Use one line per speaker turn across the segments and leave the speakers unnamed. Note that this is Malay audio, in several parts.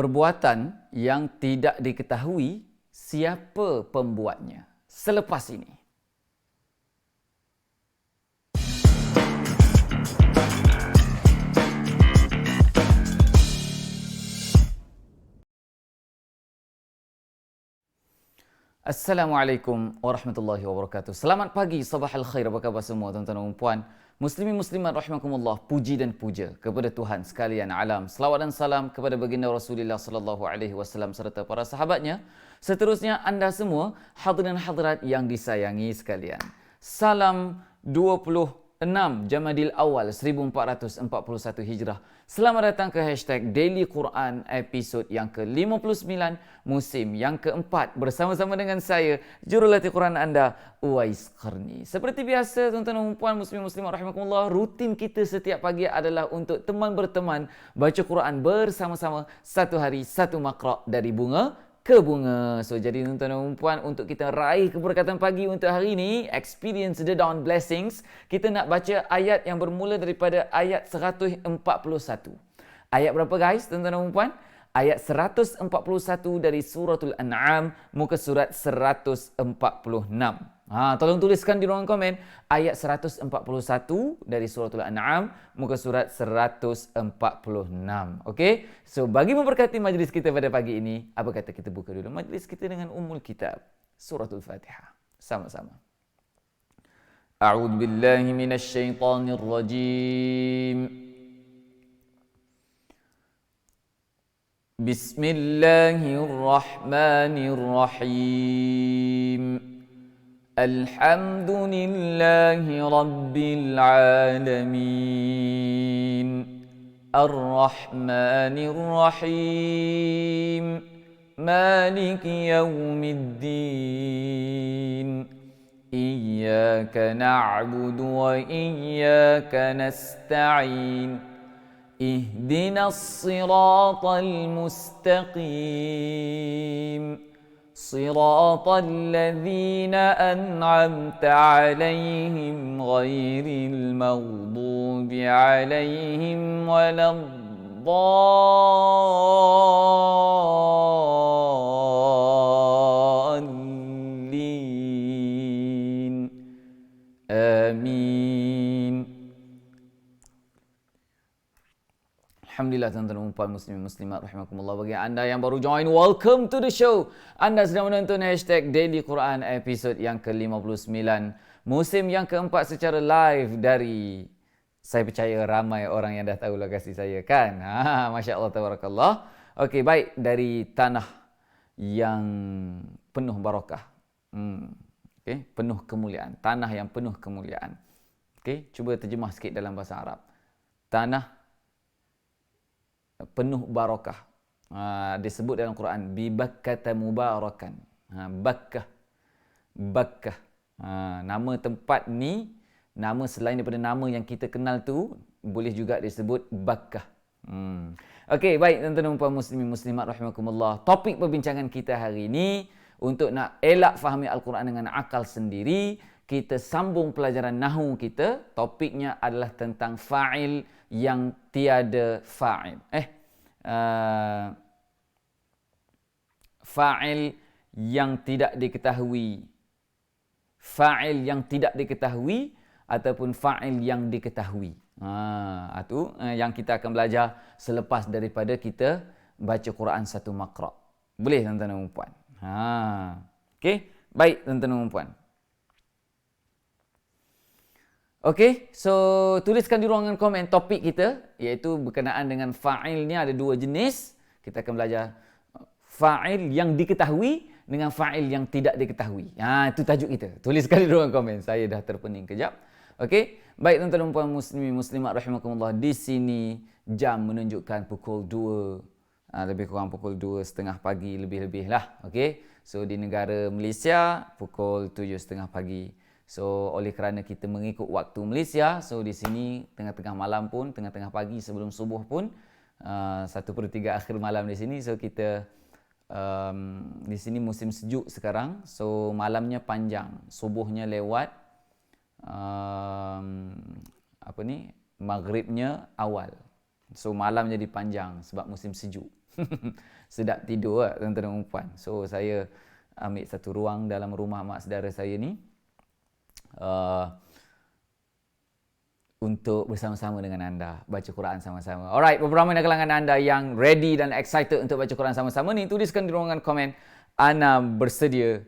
perbuatan yang tidak diketahui siapa pembuatnya. Selepas ini. Assalamualaikum warahmatullahi wabarakatuh. Selamat pagi, sabah al-khair. Apa khabar semua tuan-tuan dan puan? Muslimin muslimat rahimakumullah. Puji dan puja kepada Tuhan sekalian alam. Selawat dan salam kepada baginda Rasulullah sallallahu alaihi wasallam serta para sahabatnya. Seterusnya anda semua hadirin hadirat yang disayangi sekalian. Salam 26 Jamadil Awal 1441 Hijrah. Selamat datang ke hashtag Daily Quran episod yang ke-59 musim yang keempat bersama-sama dengan saya, jurulatih Quran anda, Uwais Qarni. Seperti biasa tuan-tuan dan puan muslim muslimat rahimakumullah, rutin kita setiap pagi adalah untuk teman berteman baca Quran bersama-sama, satu hari satu makra dari bunga ke bunga. So jadi tuan-tuan dan puan, untuk kita raih keberkatan pagi untuk hari ini, experience the dawn blessings, kita nak baca ayat yang bermula daripada ayat 141. Ayat berapa guys tuan-tuan dan puan? Ayat 141 dari suratul An'am, muka surat 146. Tolong tuliskan di ruangan komen ayat 141 dari suratul An'am, muka surat 146. Okey? So bagi memberkati majlis kita pada pagi ini, apa kata kita buka dulu majlis kita dengan Ummul Kitab, suratul Fatihah. Sama-sama. A'udzu billahi minasy syaithanir rajim. Bismillahirrahmanirrahim. Alhamdulillahi Rabbil Alamin. Ar-Rahmanir Rahim. Maliki Yawmiddin. Iyyaka na'budu wa iyyaka nasta'in. اهدنا الصراط المستقيم صراط الذين أنعمت عليهم غير المغضوب عليهم ولا الضالين آمين. Alhamdulillah tuan-tuan dan puan muslimin muslimat rahimakumullah. Bagi anda yang baru join, welcome to the show. Anda sedang menonton hashtag Daily Quran episod yang ke-59 musim yang keempat secara live dari, saya percaya ramai orang yang dah tahu lokasi saya kan. Masya Allah tabarakallah. Okey, baik, dari tanah yang penuh barakah. Okey, penuh kemuliaan, tanah yang penuh kemuliaan. Okey, cuba terjemah sikit dalam bahasa Arab. Tanah penuh barakah. Disebut dalam Quran bi Bakkah mubarakan. Bakkah. Bakkah. Nama tempat ni, nama selain daripada nama yang kita kenal tu, boleh juga disebut Bakkah. Okey, baik tuan-tuan dan puan muslimin muslimat rahimakumullah. Topik perbincangan kita hari ini, untuk nak elak fahami Al-Quran dengan akal sendiri, kita sambung pelajaran nahwu kita. Topiknya adalah tentang fa'il yang tiada fa'il. Fa'il yang tidak diketahui. Fa'il yang tidak diketahui ataupun fa'il yang diketahui. Itu yang kita akan belajar selepas daripada kita baca Quran satu makra. Boleh tuan-tuan dan puan? Okey, baik tuan-tuan dan puan. Okey, so tuliskan di ruangan komen topik kita, iaitu berkenaan dengan fa'il ni ada dua jenis. Kita akan belajar fa'il yang diketahui dengan fa'il yang tidak diketahui. Itu tajuk kita. Tuliskan di ruangan komen. Saya dah terpening kejap. Okey, baik tuan-tuan dan puan muslimin muslimat rahimakumullah. Di sini jam menunjukkan pukul 2, lebih kurang pukul 2.30 pagi lebih-lebih lah. Okey, so di negara Malaysia pukul 7.30 pagi. So oleh kerana kita mengikut waktu Malaysia, so di sini tengah-tengah malam pun, tengah-tengah pagi sebelum subuh pun, 1/3 akhir malam di sini. So kita di sini musim sejuk sekarang. So malamnya panjang, subuhnya lewat, maghribnya awal. So malam jadi panjang sebab musim sejuk. Sedap tidur lah tuan-tuan dan puan. So saya ambil satu ruang dalam rumah mak saudara saya ni untuk bersama-sama dengan anda baca Quran sama-sama. Alright, beberapa dari kalangan anda yang ready dan excited untuk baca Quran sama-sama ni, tuliskan di ruangan komen, ana bersedia,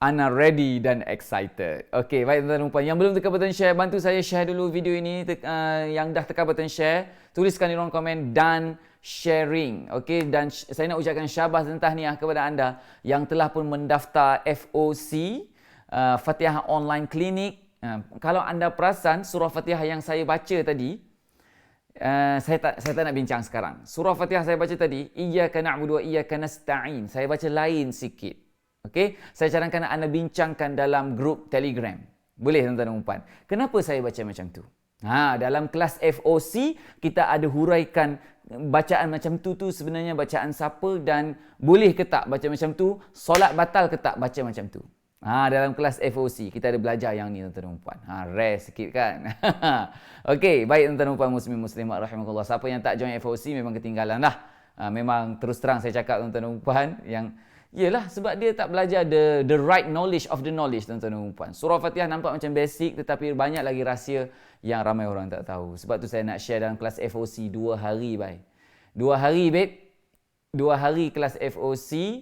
ana ready dan excited. Okey, baik tuan-tuan dan puan. Yang belum tekan button share, bantu saya share dulu video ini. Yang dah tekan button share, tuliskan di ruangan komen dan sharing. Okey, dan saya nak ucapkan syabas dan tahniah kepada anda yang telah pun mendaftar FOC, Fatihah Online Clinic. Kalau anda perasan surah Fatihah yang saya baca tadi, saya tak nak bincang sekarang. Surah Fatihah saya baca tadi, iyyaka na'budu wa iyyaka nasta'in. Saya baca lain sikit. Okey, saya cadangkan anda bincangkan dalam grup Telegram. Boleh tuan-tuan dan puan. Kenapa saya baca macam tu? Dalam kelas FOC kita ada huraikan bacaan macam tu sebenarnya bacaan siapa dan boleh ke tak baca macam tu, solat batal ke tak baca macam tu. Dalam kelas FOC kita ada belajar yang ni tuan-tuan dan puan. Rare sikit kan. Okey, baik tuan-tuan dan puan muslimin muslimat rahimakumullah. Siapa yang tak join FOC memang ketinggalan lah. Memang terus terang saya cakap tuan-tuan dan puan yang yelah sebab dia tak belajar the right knowledge of the knowledge tuan-tuan dan puan. Surah Fatihah nampak macam basic tetapi banyak lagi rahsia yang ramai orang tak tahu. Sebab tu saya nak share dalam kelas FOC 2 hari baik. 2 hari babe. 2 hari kelas FOC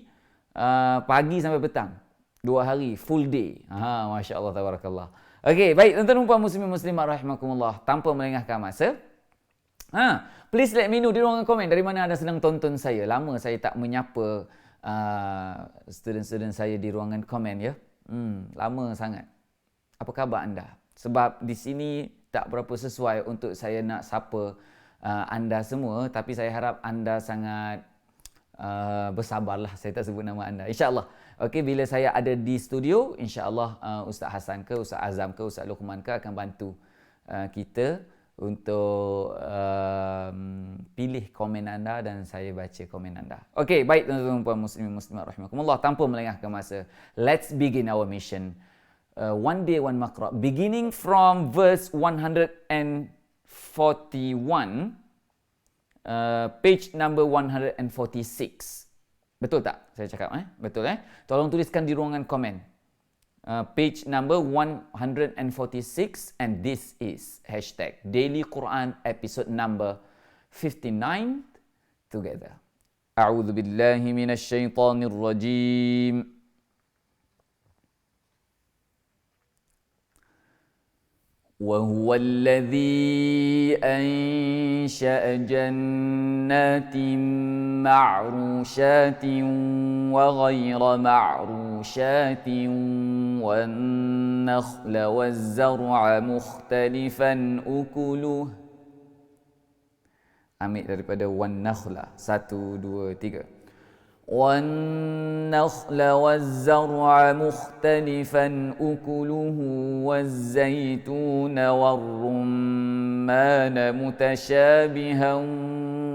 pagi sampai petang. 2 hari, full day. Masya Allah, tabarakallah. Okey, baik tuan-tuan dan puan muslimin muslimat rahimakumullah. Tanpa melengahkan masa, please let me know di ruangan komen dari mana anda sedang tonton saya. Lama saya tak menyapa student-student saya di ruangan komen ya. Lama sangat. Apa khabar anda? Sebab di sini tak berapa sesuai untuk saya nak sapa anda semua, tapi saya harap anda sangat bersabarlah, saya tak sebut nama anda. InsyaAllah. Okey, bila saya ada di studio, insyaAllah Ustaz Hassan ke, Ustaz Azam ke, Ustaz Luqman ke akan bantu kita untuk pilih komen anda dan saya baca komen anda. Okey, baik tuan-tuan dan puan muslimin muslimat rahimakumullah, tanpa melengahkan masa, let's begin our mission. One day one maqra, beginning from verse 141, page number 146. Betul tak saya cakap? Betul Tolong tuliskan di ruangan komen. Page number 146, and this is hashtag Daily Quran episode number 59 together. A'udzu billahi minasyaitonir rajim. وهو الذي أنشأ جنات معروشات وغير معروشات والنخل والزرع مختلفا أكله. Ambil daripada والنخل 1, 2, 3. والنخل والزرع مختلفا أكله والزيتون والرمان متشابها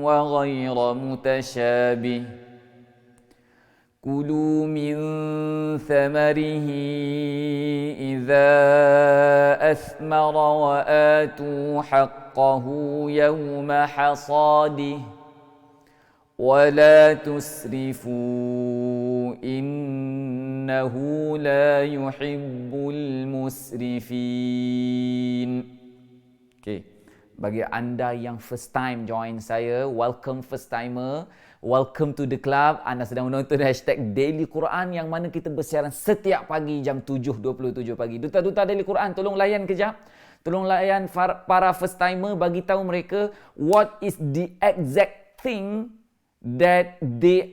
وغير متشابه كلوا من ثمره إذا أثمر وآتوا حقه يوم حصاده ولا تسرفوا إنه لا يحب المسرفين. Okay. Bagi anda yang first time join saya, welcome first timer, welcome to the club. Anda sedang menonton hashtag Daily Quran yang mana kita bersiaran setiap pagi jam 7.27 pagi. Duta-duta Daily Quran, tolong layan kejap. Tolong layan para first timer, bagi tahu mereka what is the exact thing that they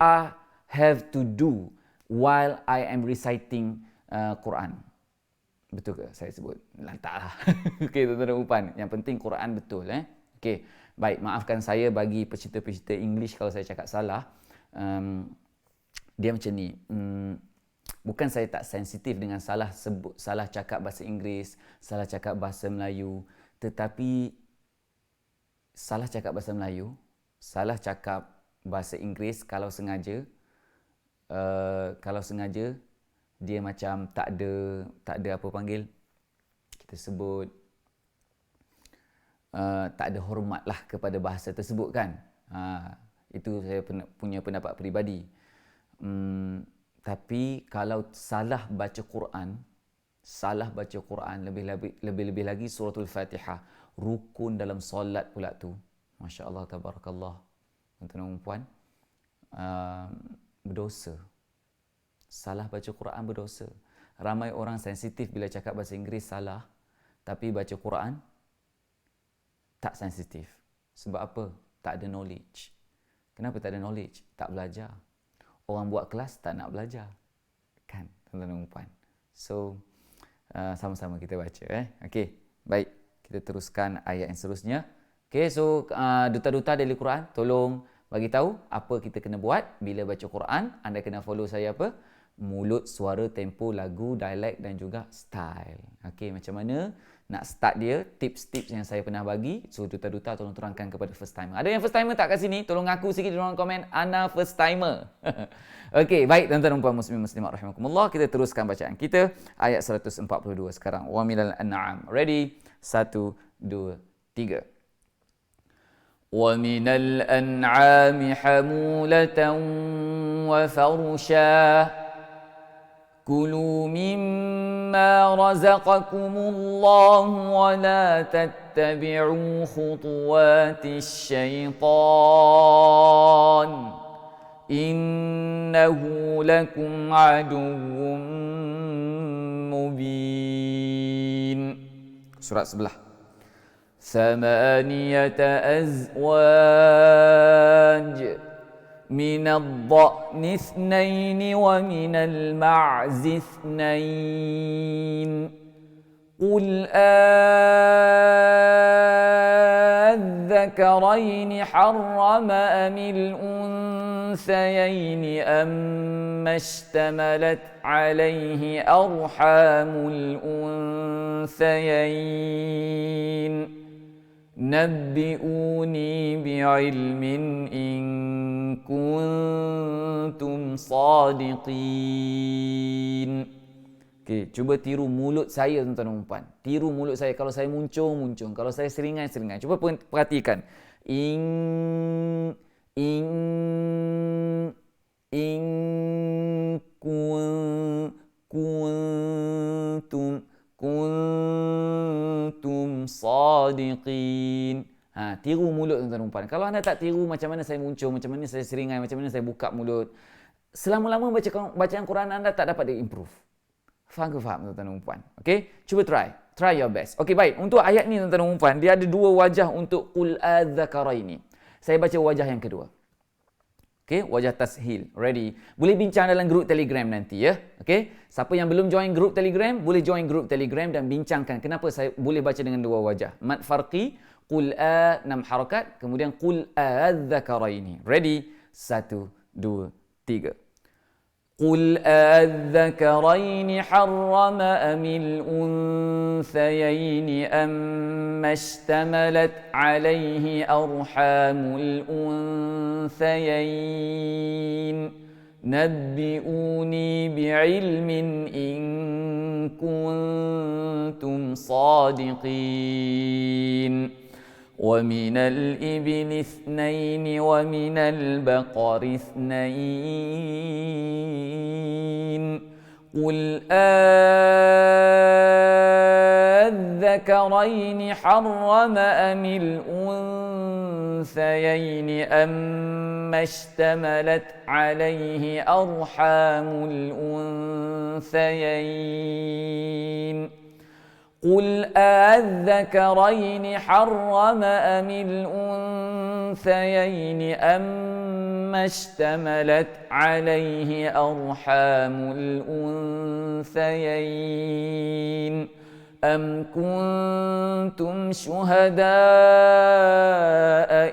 have to do while I am reciting Quran. Betul ke saya sebut? Lantaklah. Okey, tuan-tuan dan puan. Yang penting Quran betul. Okey, baik. Maafkan saya bagi pecinta-pecinta English kalau saya cakap salah. Dia macam ni. Bukan saya tak sensitif dengan salah cakap bahasa Inggeris, salah cakap bahasa Melayu. Tetapi salah cakap bahasa Melayu, salah cakap bahasa Inggeris kalau sengaja dia macam tak ada apa panggil, kita sebut tak ada hormatlah kepada bahasa tersebut kan. Itu saya punya pendapat peribadi. Tapi kalau salah baca Quran, lebih-lebih lagi suratul Fatihah, rukun dalam solat pula tu. Masya Allah, tabarakallah. Tuan-tuan dan puan, berdosa. Salah baca Quran berdosa. Ramai orang sensitif bila cakap bahasa Inggeris salah, tapi baca Quran tak sensitif. Sebab apa? Tak ada knowledge. Kenapa tak ada knowledge? Tak belajar. Orang buat kelas tak nak belajar. Kan, tuan-tuan dan puan. So, sama-sama kita baca. Okey, baik. Kita teruskan ayat yang seterusnya. Okey, so duta-duta dari Quran, tolong bagi tahu apa kita kena buat bila baca Quran. Anda kena follow saya apa? Mulut, suara, tempo, lagu, dialek dan juga style. Okey, macam mana nak start dia, tips-tips yang saya pernah bagi. So, duta-duta tolong terangkan kepada first timer. Ada yang first timer tak kat sini? Tolong ngaku sikit di ruang komen, ana first timer. Okey, baik tuan-tuan dan puan muslimin muslimat rahimakumullah. Kita teruskan bacaan kita ayat 142 sekarang. Wa minal an'am. Ready? 1 2 3. Wa minal an'ami hamulatan wa farsha. كلوا مما رزقكم الله ولا تتبعوا خطوات الشيطان إنه لكم عدو مبين. Surat sebelah. ثمانية أزواج من الضأن اثنين ومن المعز اثنين قل أذكرين حرم أم الأنثيين أما اشتملت عليه أرحام الأنثيين نبئوني بعلم إن كنتم صادقين. Okey, cuba tiru mulut saya tuan-tuan dan puan. Tiru mulut saya. Kalau saya muncung. Kalau saya seringai. Cuba perhatikan. In kuntum sadiqin. Tiru mulut tuan-tuan dan puan. Kalau anda tak tiru macam mana saya muncung, macam mana saya seringai, macam mana saya buka mulut, selama-lama bacaan Quran anda tak dapat di-improve. Faham tuan-tuan dan puan? Okey, cuba try your best. Okey, baik. Untuk ayat ni tuan-tuan dan puan, dia ada dua wajah untuk qul adzakaraini. Saya baca wajah yang kedua. Okey, wajah tashil. Ready? Boleh bincang dalam grup Telegram nanti ya. Okey, siapa yang belum join grup Telegram, boleh join grup Telegram dan bincangkan kenapa saya boleh baca dengan dua wajah. Mad farqi, qul 6 harakat, kemudian qul adzakaraini. Ready? 1 2 3. قل أذكرين حرم أم الأنثيين أما اشتملت عليه أرحام الأنثيين نبئوني بعلم إن كنتم صادقين ومن الإبل اثنين ومن البقر اثنين قل أذكرين حرم أم الأنثيين أما اشتملت عليه أرحام الأنثيين قل أذكرين حرم أم الأنثيين أما اشتملت عليه أرحام الأنثيين أم كنتم شهداء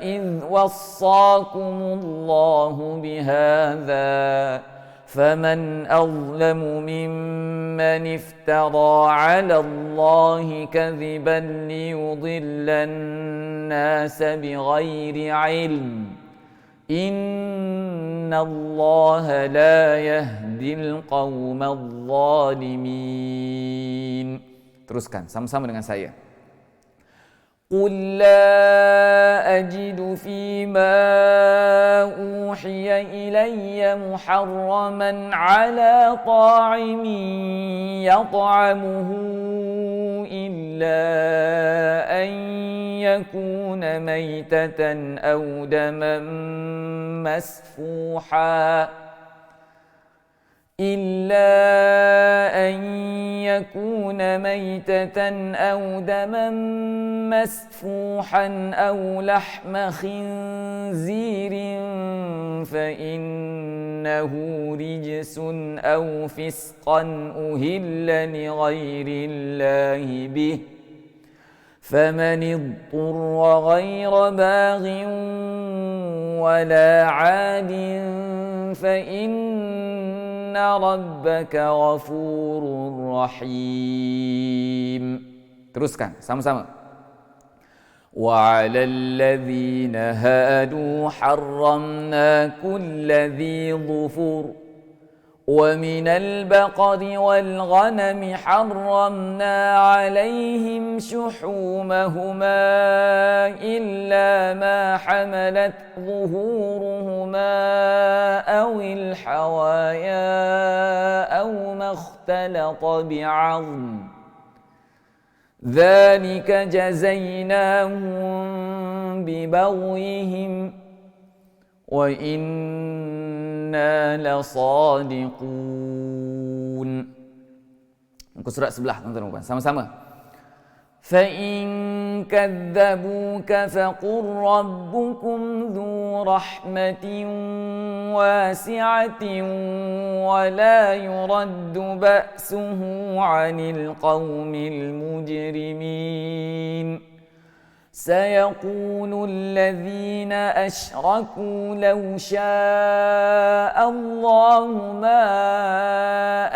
إذ وصاكم الله بهذا فمن أظلم ممن افترى على الله كذبا ليضل الناس بغير علم إن الله لا يهدي القوم الظالمين. Teruskan sama-sama dengan saya. قل لا أجد فيما أوحي إلي محرما على طاعم يطعمه إلا أن يكون ميتة أو دما مسفوحا أو دما مسفوحا أو لحم خنزير فإنه رجس أو فسقا أهل لغير الله به فمن اضطر غير باغ ولا عاد فإن ربك غفور رحيم. Teruskan sama-sama. وعلى الذين هادوا حرمنا كل ذي ظفر ومن البقر والغنم حرمنا عليهم شحومهما إلا ما حملت ظهورهما أو الحوايا أو ما اختلط بعظم ذلك جزيناهم ببغيهم وإنا لصادقون. Muka surat sebelah tuan-tuan dan puan. Sama-sama. فَإِن كَذَّبُوكَ فَقُلْ رَبُّكُمْ ذُو رَحْمَةٍ وَاسِعَةٍ وَلَا يُرَدُّ بَأْسُهُ عَنِ الْقَوْمِ الْمُجْرِمِينَ سيقول الذين أشركوا لو شاء الله ما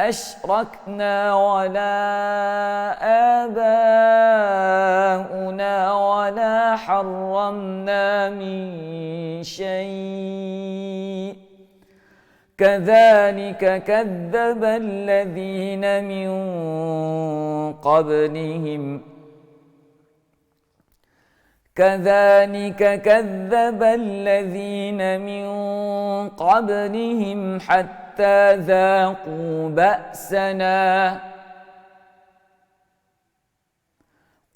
أشركنا ولا آباؤنا ولا حرمنا من شيء كذلك كذب الذين من قبلهم حتى ذاقوا بأسنا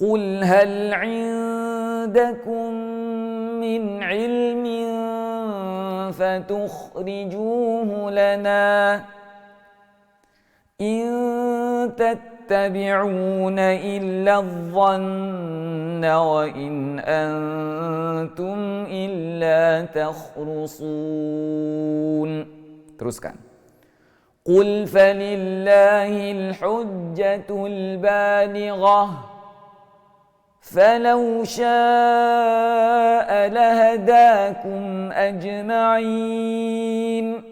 قل هل عندكم من علم فتخرجوه لنا إن تتبعون إلا الظن وإن أنتم إلا تخرصون. Teruskan. قل فلله الحجة البالغة فلو شاء لهداكم أجمعين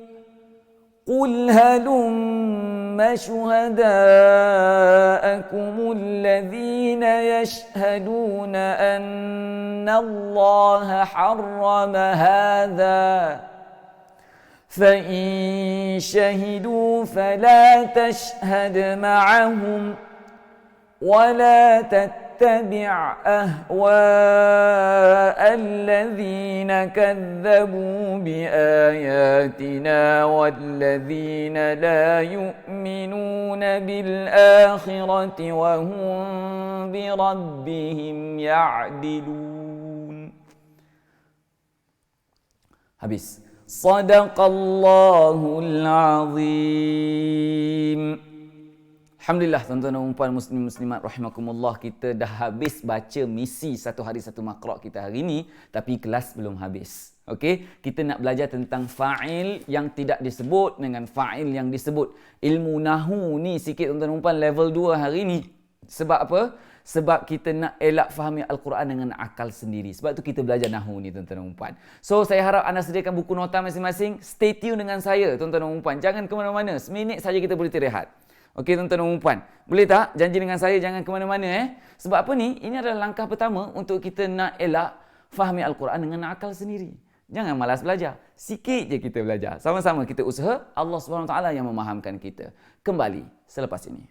قل هلم شهداءكم الذين يشهدون أن الله حرم هذا فإن شهدوا فلا تشهد معهم ولا تتبع أهواء الذين كذبوا بآياتنا والذين لا يؤمنون بالآخرة وهم بربهم يعدلون. Habis. Sadaqallahul Azim. Alhamdulillah tuan-tuan dan puan muslim muslimat rahimakumullah, kita dah habis baca misi satu hari satu makra' kita hari ini, tapi kelas belum habis. Okey, kita nak belajar tentang fa'il yang tidak disebut dengan fa'il yang disebut. Ilmu nahu ni sikit tuan-tuan dan puan level 2 hari ini. Sebab apa? Sebab kita nak elak fahami Al-Quran dengan akal sendiri. Sebab tu kita belajar nahu ni tuan-tuan dan puan. So saya harap anda sediakan buku nota masing-masing. Stay tune dengan saya tuan-tuan dan puan. Jangan ke mana-mana. Seminit saja kita boleh rehat. Okey tuan-tuan dan puan. Boleh tak? Janji dengan saya jangan ke mana-mana Sebab apa ni? Ini adalah langkah pertama untuk kita nak elak fahami Al-Quran dengan akal sendiri. Jangan malas belajar. Sikit je kita belajar. Sama-sama kita usaha. Allah SWT yang memahamkan kita. Kembali selepas ini.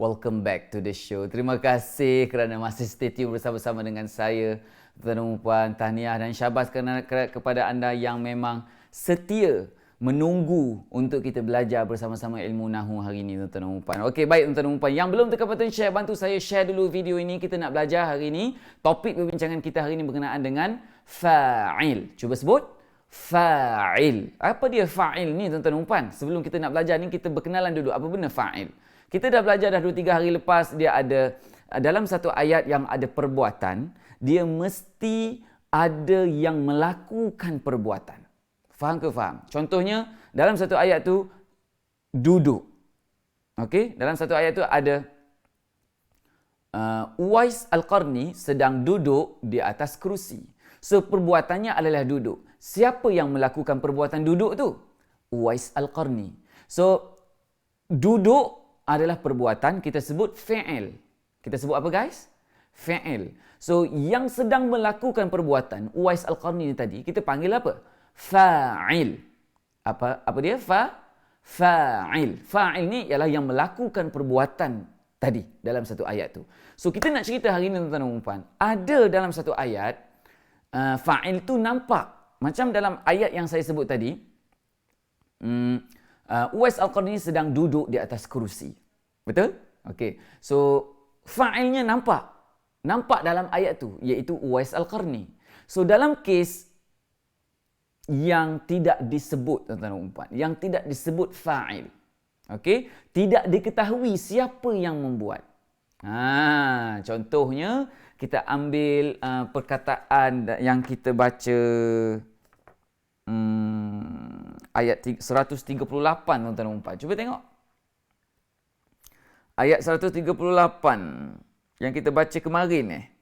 Welcome back to the show. Terima kasih kerana masih stay tune bersama-sama dengan saya, tuan-tuan dan puan. Tahniah dan syabas kepada anda yang memang setia menunggu untuk kita belajar bersama-sama ilmu Nahu hari ini, tuan-tuan dan puan. Okey, baik tuan-tuan dan puan. Yang belum tekan button share, bantu saya share dulu video ini. Kita nak belajar hari ini. Topik perbincangan kita hari ini berkenaan dengan fa'il. Cuba sebut. Fa'il. Apa dia fa'il ni, tuan-tuan dan puan? Sebelum kita nak belajar ni, kita berkenalan dulu. Apa benda fa'il? Kita dah belajar dah 2-3 hari lepas, dia ada dalam satu ayat yang ada perbuatan, dia mesti ada yang melakukan perbuatan. Faham ke faham? Contohnya, dalam satu ayat tu, duduk. Okey, dalam satu ayat tu ada Uwais Al-Qarni sedang duduk di atas kerusi. So, perbuatannya adalah duduk. Siapa yang melakukan perbuatan duduk tu? Uwais Al-Qarni. So, duduk adalah perbuatan, kita sebut fi'il. Kita sebut apa guys? Fi'il. So, yang sedang melakukan perbuatan, Uwais Al-Qarni ni tadi, kita panggil apa? Fa'il. Apa dia? Fa'il. Fa'il ni ialah yang melakukan perbuatan tadi dalam satu ayat tu. So, kita nak cerita hari ni tuan-tuan dan puan. Ada dalam satu ayat, fa'il tu nampak. Macam dalam ayat yang saya sebut tadi, Uwais Al-Qarni sedang duduk di atas kerusi. Betul? Okey. So, fa'ilnya nampak. Nampak dalam ayat tu, iaitu Uwais Al-Qarni. So, dalam kes yang tidak disebut, tuan-tuan dan puan, yang tidak disebut fa'il. Okey? Tidak diketahui siapa yang membuat. Contohnya, kita ambil perkataan yang kita baca ayat 138, tuan-tuan dan puan. Cuba tengok. Ayat 138 yang kita baca kemarin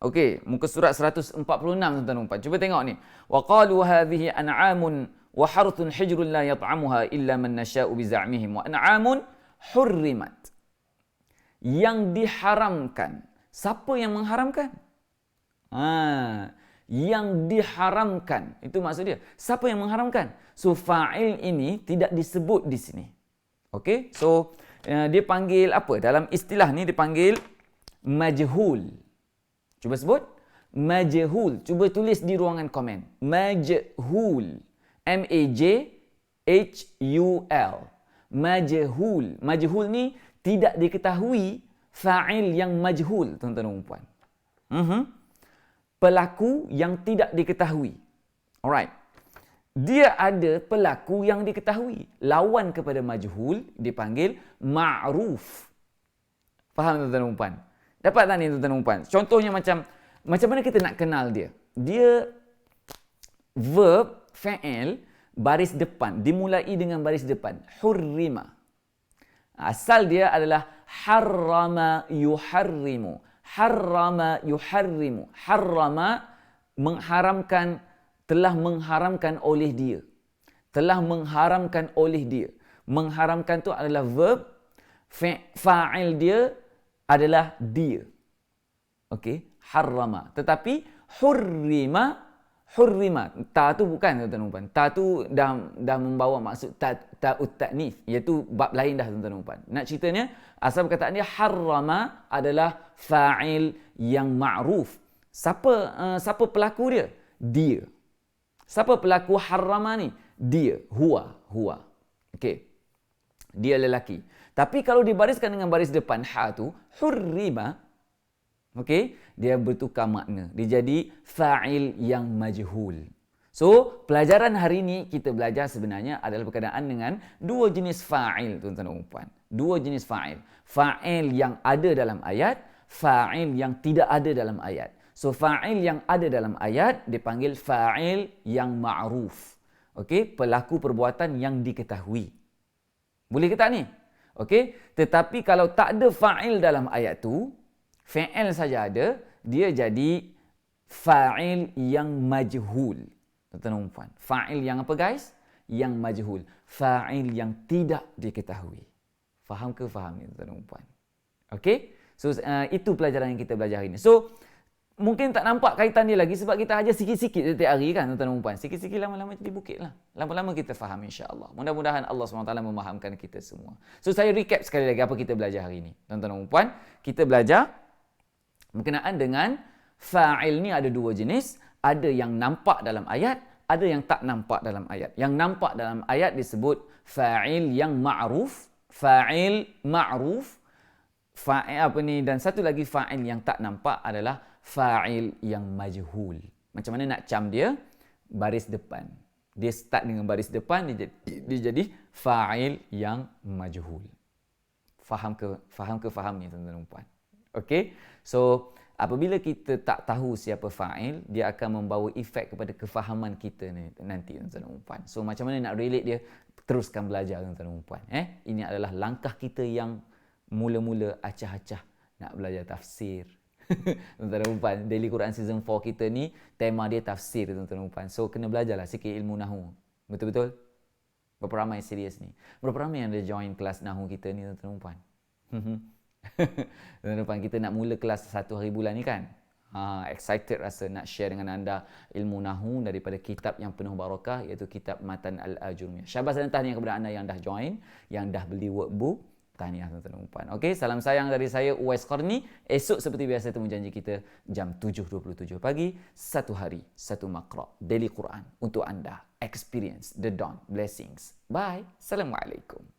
Okey, muka surat 146, tuan-tuan dan puan. Cuba tengok ni. Wa qalu hadhihi an'amun wa harthun hijrun la yat'amuha illa man nasha'u bi za'mihim wa an'amun hurrimat. Yang diharamkan. Siapa yang mengharamkan? Yang diharamkan. Itu maksud dia. Siapa yang mengharamkan? So, fa'il ini tidak disebut di sini. Okey? So, dia panggil apa? Dalam istilah ni dipanggil majhul. Cuba sebut. Majhul. Cuba tulis di ruangan komen. Majhul. M-A-J-H-U-L. Majhul. Majhul ni tidak diketahui fa'il yang majhul, tuan-tuan dan puan. Pelaku yang tidak diketahui. Alright. Dia ada pelaku yang diketahui. Lawan kepada majhul dipanggil ma'ruf. Faham tuan-tuan dan puan? Dapat tak ni tuan-tuan dan puan? Contohnya macam mana kita nak kenal dia? Dia verb, fa'il, baris depan. Dimulai dengan baris depan. Hurrima. Asal dia adalah harrama yuharrimu. Harrama yuharrimu. Harrama mengharamkan, telah mengharamkan oleh dia. Telah mengharamkan oleh dia. Mengharamkan tu adalah verb. Fa'il dia adalah dia. Okey, harrama. Tetapi hurrima, ta tu bukan, tuan-tuan dan puan. Ta tu dah membawa maksud ta'ut ta'nif, iaitu bab lain dah, tuan-tuan dan puan. Nak ceritanya, asal perkataan dia harrama adalah fa'il yang ma'ruf. Siapa pelaku dia? Dia. Siapa pelaku harrama ni? Dia. Huwa. Okey. Dia lelaki. Tapi kalau dibariskan dengan baris depan ha tu, hurrima, okey, dia bertukar makna. Dia jadi fa'il yang majhul. So, pelajaran hari ini kita belajar sebenarnya adalah berkenaan dengan dua jenis fa'il, tuan-tuan dan puan. Dua jenis fa'il. Fa'il yang ada dalam ayat, fa'il yang tidak ada dalam ayat. So, fa'il yang ada dalam ayat dipanggil fa'il yang ma'ruf. Okey, pelaku perbuatan yang diketahui. Boleh ke tak ni? Okey, tetapi kalau tak ada fa'il dalam ayat tu, fa'il saja ada, dia jadi fa'il yang majhul. Tuan-tuan dan puan. Fa'il yang apa guys? Yang majhul. Fa'il yang tidak diketahui. Faham ke faham ni tuan-tuan dan puan? Okey? So, itu pelajaran yang kita belajar hari ini. So, mungkin tak nampak kaitan dia lagi sebab kita ajar sikit-sikit setiap hari kan tuan-tuan dan puan. Sikit-sikit lama-lama jadi bukit lah. Lama-lama kita faham insya-Allah. Mudah-mudahan Allah SWT memahamkan kita semua. So saya recap sekali lagi apa kita belajar hari ini. Tuan-tuan dan puan, kita belajar berkenaan dengan fa'il ni ada dua jenis. Ada yang nampak dalam ayat, ada yang tak nampak dalam ayat. Yang nampak dalam ayat disebut fa'il yang ma'ruf, fa'il ma'ruf, fa'il apa ni, dan satu lagi fa'il yang tak nampak adalah fa'il yang majhul. Macam mana nak cam dia? Baris depan. Dia start dengan baris depan, dia jadi fa'il yang majhul. Faham ni tuan-tuan dan puan? Okey. So apabila kita tak tahu siapa fa'il, dia akan membawa efek kepada kefahaman kita nanti tuan-tuan dan puan. So macam mana nak relate dia? Teruskan belajar tuan-tuan dan puan. Ini adalah langkah kita yang mula-mula acah-acah nak belajar tafsir. Tuan-tuan dan puan, Daily Quran Season 4 kita ni tema dia tafsir tuan-tuan dan puan. So kena belajarlah sikit ilmu nahu. Betul-betul? Berapa ramai serius ni? Berapa ramai yang ada join kelas nahu kita ni tuan-tuan dan puan? Tuan-tuan dan puan, kita nak mula kelas 1 hari bulan ni kan? Excited rasa nak share dengan anda ilmu nahu daripada kitab yang penuh barakah, iaitu kitab Matan Al-Ajurumiyah. Syabas dan tahniah kepada anda yang dah join, yang dah beli workbook. Tahniah tuan-tuan dan puan. Okey, salam sayang dari saya Uwais Qarni. Esok seperti biasa temu janji kita jam 7.27 pagi, satu hari, satu makra Daily Quran untuk anda. Experience the dawn blessings. Bye. Assalamualaikum.